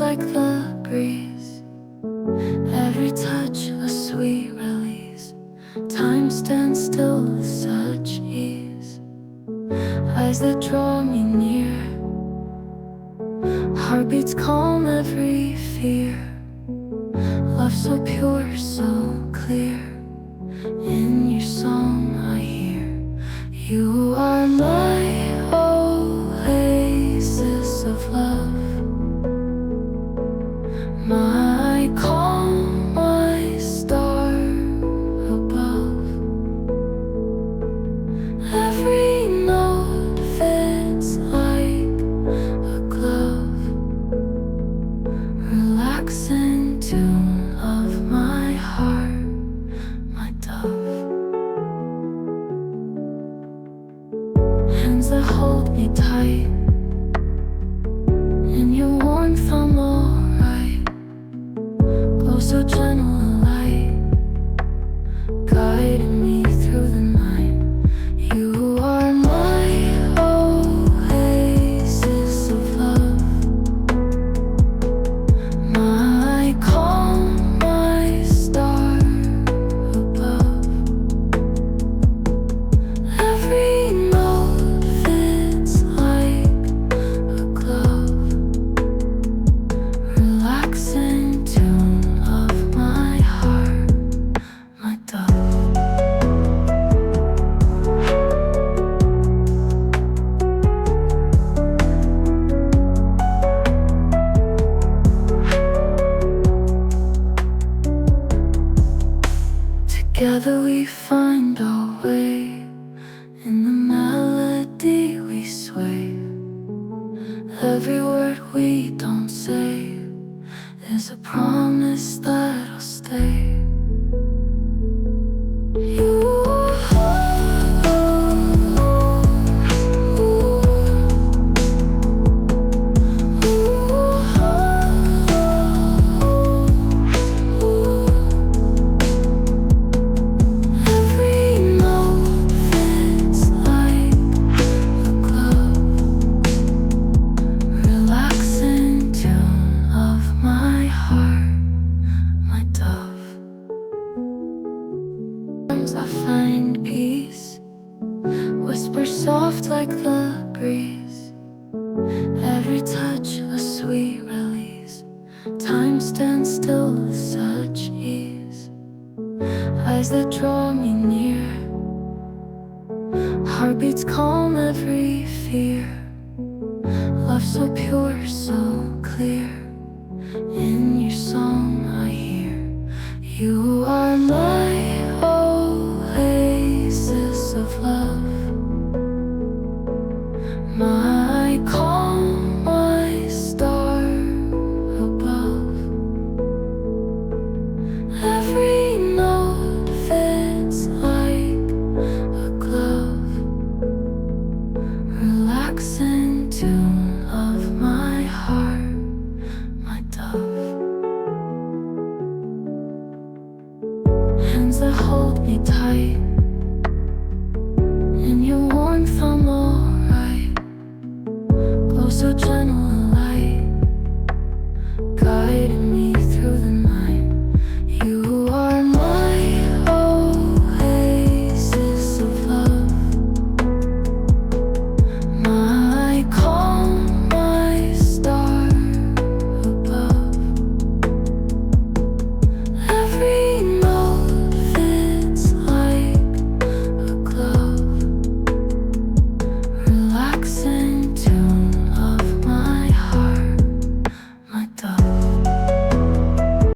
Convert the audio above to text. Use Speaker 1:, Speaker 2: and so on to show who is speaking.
Speaker 1: like the breeze, every touch a sweet release. Time stands still with such ease, eyes that draw me near, heartbeats calm every fear. Love so pure, so clear, in your song I hear. You are my oasis of love, my calm, my star above. Every note fits like a glove, relaxing tune of my heart, my dove. Hands that hold me tight, in your warmth I'm alright. Glow so gentle a light, guiding me through the night. You are my oasis of love, my calm, my star above. Every note fits like a glove, relaxing tune of my heart, my dove. Together we find our way, in the melody we sway. Every word we don't say is a promise that I'll stay. You every note fits like a glove, relaxing tune of my heart, my dove. Sometimes I find peace, whisper soft like the breeze, every touch a sweet release. Time stands still with such ease, eyes that draw me near, heartbeats calm every fear. Love so pure, so clear, in your song I hear. You are my oasis of love, my calm, my star above. Every note fits like a glove, relaxing tune of my heart, my dove. Hands that hold me tight, in your warmth I'm alright. Glow so gentle